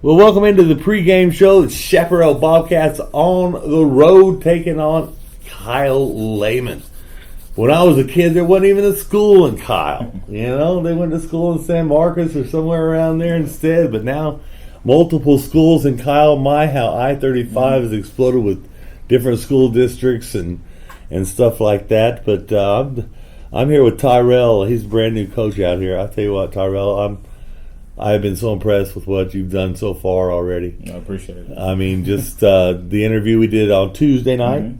Well, welcome into the pregame show. The Chaparral Bobcats on the road taking on Kyle Lehman. When I was a kid, there wasn't even a school in Kyle. You know, they went to school in San Marcos or somewhere around there instead. But now, multiple schools in Kyle. My, how I-35 has exploded with different school districts and stuff like that. But I'm here with Tyrell. He's a brand new coach out here. I tell you what, Tyrell, I've been so impressed with what you've done so far already. I appreciate it. I mean, just the interview we did on Tuesday night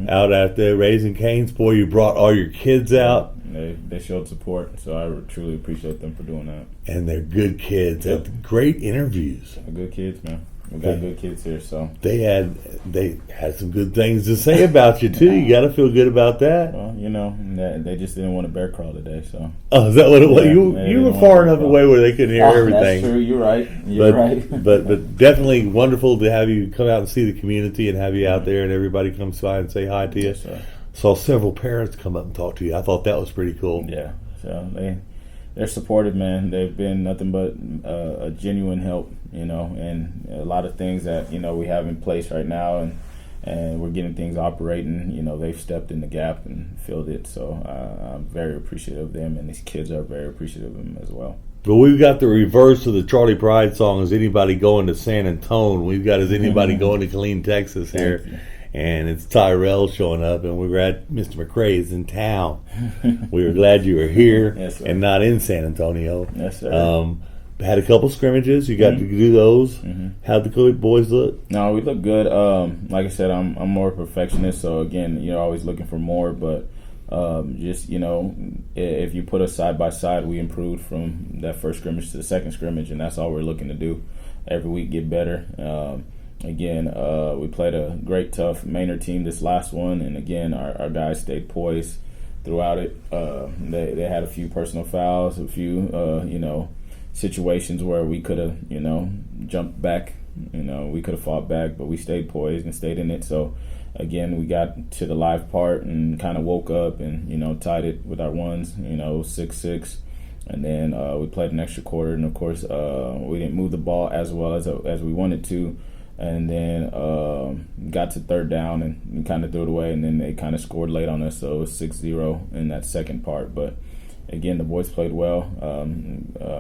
out at the Raising Cane's. Boy, you brought all your kids out. They showed support, so I truly appreciate them for doing that. And they're good kids. Yep. Great interviews. Good kids, man. We got good kids here, so they had some good things to say about you too. You got to feel good about that. Well, you know, they just didn't want to bear crawl today, so. Oh, is that what it was? You were far enough away where they couldn't hear everything. That's true. You're right. You're right. but definitely wonderful to have you come out and see the community and have you out there and everybody comes by and say hi to you. Yes, sir. Saw several parents come up and talk to you. I thought that was pretty cool. Yeah. So they're supportive, man. They've been nothing but a genuine help, you know, and a lot of things that, you know, we have in place right now and we're getting things operating. You know, they've stepped in the gap and filled it. So I'm very appreciative of them, and these kids are very appreciative of them as well. But we've got the reverse of the Charlie Pride song, Is Anybody Going to San Antonio? We've got Is Anybody Going to Killeen, Texas here. And it's Tyrell showing up, and we're glad Mr. McCrea is in town. We were glad you were here and not in San Antonio. Yes, sir. Had a couple scrimmages. You got to do those. How'd the boys look? No, we look good. Like I said, I'm more a perfectionist, so again, you're always looking for more. But just, you know, if you put us side by side, we improved from that first scrimmage to the second scrimmage, and that's all we're looking to do. Every week, get better. Again, we played a great, tough Maynard team this last one, and again, our guys stayed poised throughout it. They had a few personal fouls, a few, you know, situations where we could have, you know, jumped back. You know, we could have fought back, but we stayed poised and stayed in it. So, again, we got to the live part and kind of woke up and, you know, tied it with our ones, you know, 6-6. And then we played an extra quarter, and, of course, we didn't move the ball as well as we wanted to. And then got to third down and kind of threw it away, and then they kind of scored late on us, so it was 6-0 in that second part. But, again, the boys played well.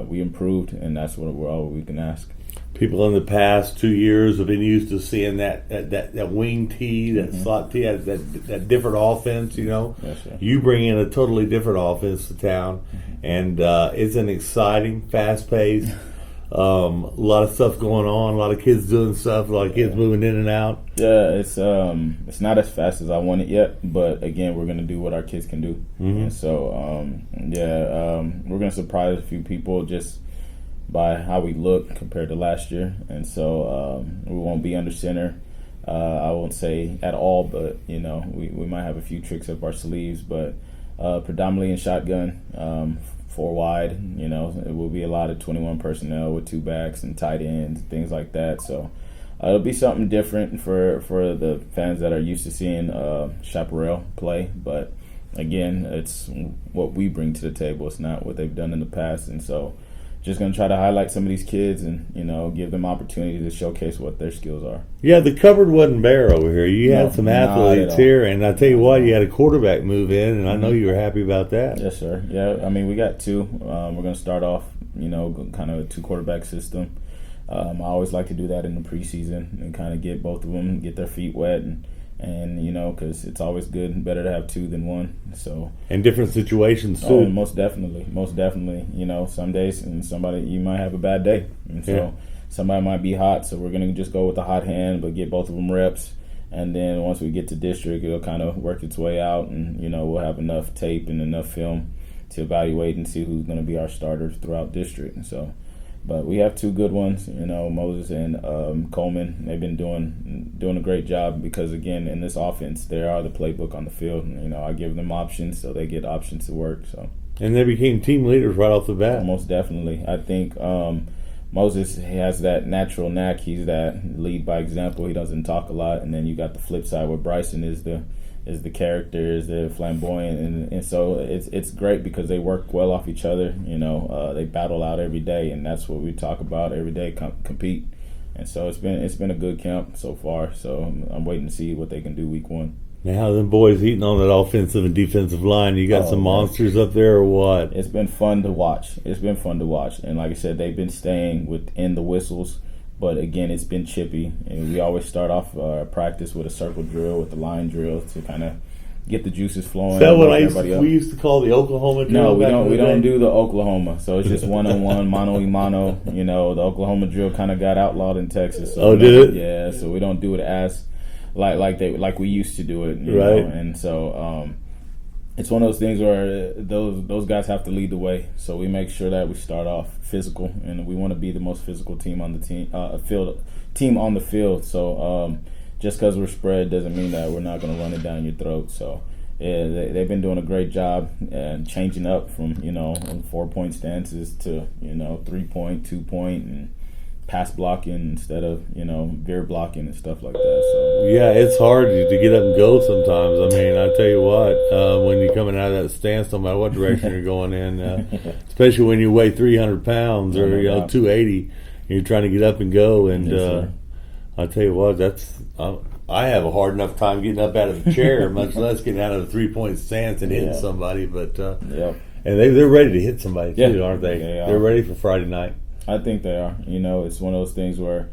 We improved, and that's all we can ask. People in the past 2 years have been used to seeing that wing tee, that slot tee, that different offense, you know. Yes, sir. You bring in a totally different offense to town, and it's an exciting, fast-paced, a lot of stuff going on, a lot of kids doing stuff, a lot of kids moving in and out. Yeah, it's not as fast as I want it yet, but again, we're gonna do what our kids can do, and so we're gonna surprise a few people just by how we look compared to last year, and so we won't be under center. I won't say at all, but you know, we might have a few tricks up our sleeves, but predominantly in shotgun. 4 wide, you know, it will be a lot of 21 personnel with 2 backs and tight ends, things like that. So it'll be something different for the fans that are used to seeing Chaparral play. But again, it's what we bring to the table. It's not what they've done in the past. And so just going to try to highlight some of these kids and, you know, give them opportunity to showcase what their skills are. Yeah, the cupboard wasn't bare over here. You had some athletes here, and I tell you what, you had a quarterback move in, and I know you were happy about that. Yes, sir. Yeah, I mean, we got 2. We're going to start off, you know, kind of a 2-quarterback system. I always like to do that in the preseason and kind of get both of them, get their feet wet, and you know, because it's always good and better to have 2 than 1. So and different situations too. Oh, most definitely. You know, some days and you might have a bad day, and so somebody might be hot. So we're gonna just go with the hot hand, but get both of them reps. And then once we get to district, it'll kind of work its way out, and you know, we'll have enough tape and enough film to evaluate and see who's going to be our starters throughout district. And so. But we have 2 good ones, you know, Moses and Coleman. They've been doing a great job because, again, in this offense, they are the playbook on the field. And, you know, I give them options, so they get options to work. So. And they became team leaders right off the bat. Most definitely. I think Moses has that natural knack. He's that lead by example. He doesn't talk a lot. And then you got the flip side where Bryson is the character, is the flamboyant, and so it's great because they work well off each other. You know, they battle out every day, and that's what we talk about every day. Compete, And so it's been a good camp so far. So I'm waiting to see what they can do week 1. Now them boys eating on that offensive and defensive line. You got some monsters up there or what? It's been fun to watch. And like I said, they've been staying within the whistles. But again, it's been chippy. And we always start off practice with a circle drill, with the line drill to kind of get the juices flowing. Is that what we used to call the Oklahoma drill? No, we don't do the Oklahoma. So it's just one-on-one, mano-y-mano. You know, the Oklahoma drill kind of got outlawed in Texas. So did it? Yeah, so we don't do it as like we used to do it. You right. know? And so it's one of those things where those guys have to lead the way. So we make sure that we start off physical, and we want to be the most physical team on the team on the field. So just because we're spread doesn't mean that we're not going to run it down your throat. So yeah, they've been doing a great job and changing up from 4-point stances to 3-point, 2-point, and pass blocking instead of veer blocking and stuff like that. So yeah, it's hard to get up and go sometimes. I mean, I tell you what, when you're coming out of that stance, no matter what direction you're going in, especially when you weigh 300 pounds or 280, and you're trying to get up and go. And yes, I tell you what, I have a hard enough time getting up out of the chair, much less getting out of a 3-point stance and hitting somebody. But and they're ready to hit somebody too, aren't they? They're ready for Friday night. I think they are. It's one of those things where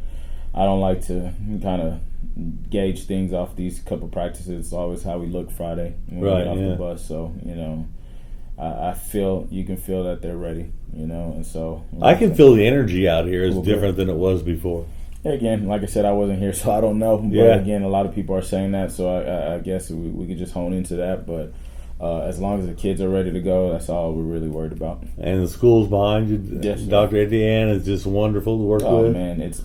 I don't like to kind of gauge things off these couple practices. It's always how we look Friday when we get off the bus. So, I feel you can feel that they're ready, and so I can feel the energy out here is different than it was before. Again, like I said, I wasn't here, so I don't know. But again, a lot of people are saying that, so I guess we could just hone into that. But as long as the kids are ready to go, that's all we're really worried about. And the school's behind you. Yes, Dr. Etienne is just wonderful to work with. Oh man, it's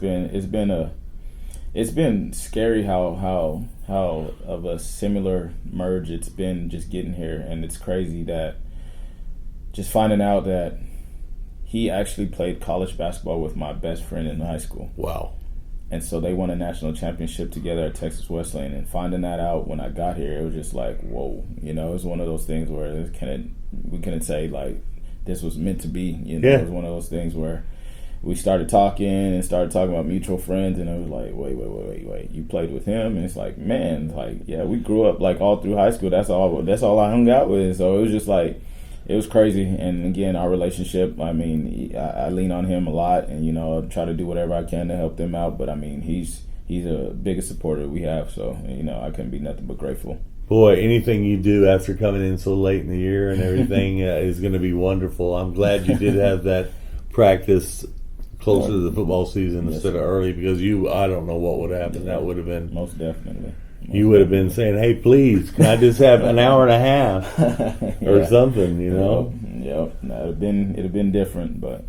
been scary how of a similar merge it's been just getting here, and it's crazy that just finding out that he actually played college basketball with my best friend in high school. Wow. And so they won a national championship together at Texas Wesleyan. And finding that out when I got here, it was just like, whoa. It was one of those things where we couldn't say, like, this was meant to be. It was one of those things where we started talking about mutual friends. And it was like, wait. You played with him? And it's like, man, like, yeah, we grew up, like, all through high school. That's all I hung out with. So it was just like, it was crazy. And again, our relationship, I mean, I lean on him a lot and, I try to do whatever I can to help them out. But I mean, he's the biggest supporter we have. So, I couldn't be nothing but grateful. Boy, anything you do after coming in so late in the year and everything is going to be wonderful. I'm glad you did have that practice closer to the football season instead of early, because I don't know what would happen. That would have been most definitely. You would have been saying, "Hey, please, can I just have an hour and a half or something?" Yep. It'd have been different, but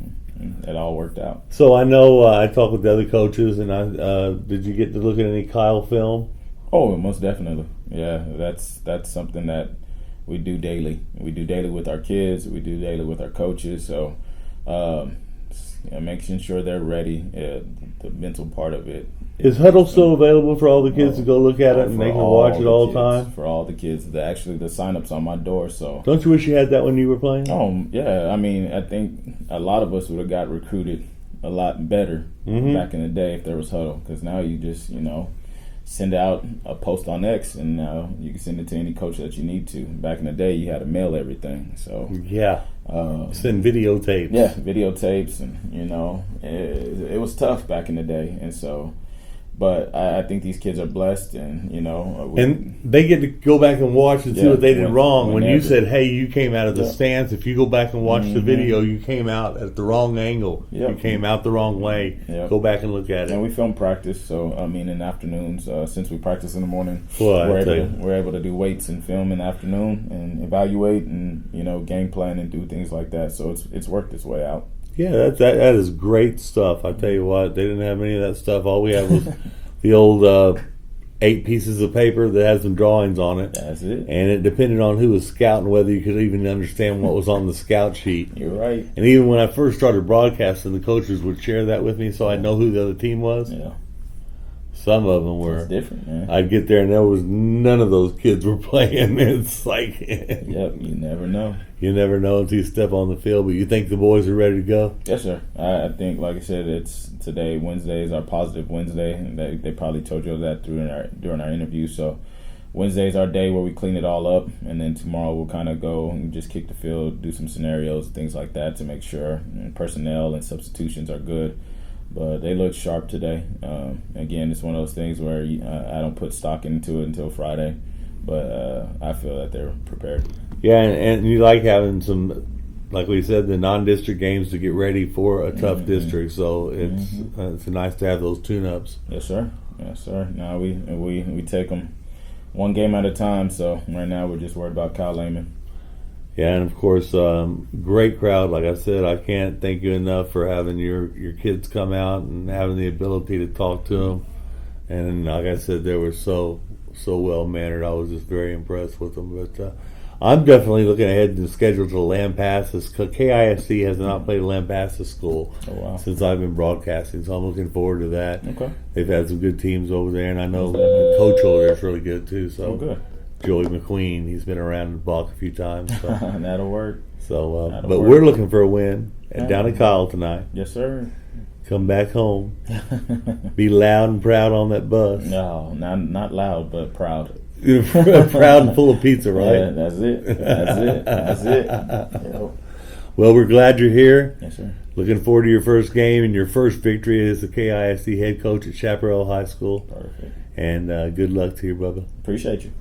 it all worked out. So I know I talked with the other coaches, and did you get to look at any Kyle film? Oh, most definitely. Yeah, that's something that we do daily. We do daily with our kids. We do daily with our coaches. So, making sure they're ready. The mental part of it. Is Huddle still available for all the kids to go look at it and they can watch it all the time? For all the kids. The sign-up's on my door. So don't you wish you had that when you were playing? Oh, yeah. I mean, I think a lot of us would have got recruited a lot better back in the day if there was Huddle. Because now you just, send out a post on X and now you can send it to any coach that you need to. Back in the day, you had to mail everything. So send videotapes. Yeah, videotapes. And, it was tough back in the day. And so... But I think these kids are blessed, and and they get to go back and watch and see what they did wrong. When you said, "Hey, you came out of the stance," if you go back and watch the video, you came out at the wrong angle. You came out the wrong way. Go back and look at it. And we film practice, so I mean, in the afternoons, since we practice in the morning, we're able to do weights and film in the afternoon and evaluate and game plan and do things like that. So it's worked its way out. Yeah, that is great stuff. I tell you what, they didn't have any of that stuff. All we had was the old 8 pieces of paper that has some drawings on it. That's it. And it depended on who was scouting, whether you could even understand what was on the scout sheet. You're right. And even when I first started broadcasting, the coaches would share that with me so I'd know who the other team was. Yeah. Some of them were It's different, man. I'd get there and there was none of those kids were playing. It's like, Yep, you never know. You never know until you step on the field. But you think the boys are ready to go? Yes, sir. I think, like I said, it's today. Wednesday is our positive Wednesday, and they probably told you that during our interview. So Wednesday is our day where we clean it all up, and then tomorrow we'll kind of go and just kick the field, do some scenarios, things like that to make sure personnel and substitutions are good. But they look sharp today. Again, it's one of those things where I don't put stock into it until Friday, but I feel that they're prepared. Yeah, and you like having some, like we said, the non-district games to get ready for a tough district. So it's nice to have those tune-ups. Yes, sir. Yes, sir. Now we take them one game at a time. So right now we're just worried about Kyle Lehman. Yeah, and of course, great crowd. Like I said, I can't thank you enough for having your kids come out and having the ability to talk to them. And like I said, they were so well mannered. I was just very impressed with them. But I'm definitely looking ahead to the schedule to Lampasas. KISC has not played Lampasas school since I've been broadcasting, so I'm looking forward to that. Okay. They've had some good teams over there, and I know the coach over there is really good too. So good. Joey McQueen, he's been around the block a few times. So. That'll work. So, but we're looking for a win down at Kyle tonight. Yes, sir. Come back home. Be loud and proud on that bus. No, not loud, but proud. Proud and full of pizza, right? Yeah, that's it. That's it. Yep. Well, we're glad you're here. Yes, sir. Looking forward to your first game and your first victory as the KISD head coach at Chaparral High School. Perfect. And good luck to you, Bubba. Appreciate you.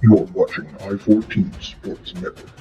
You're watching I-14 Sports Network.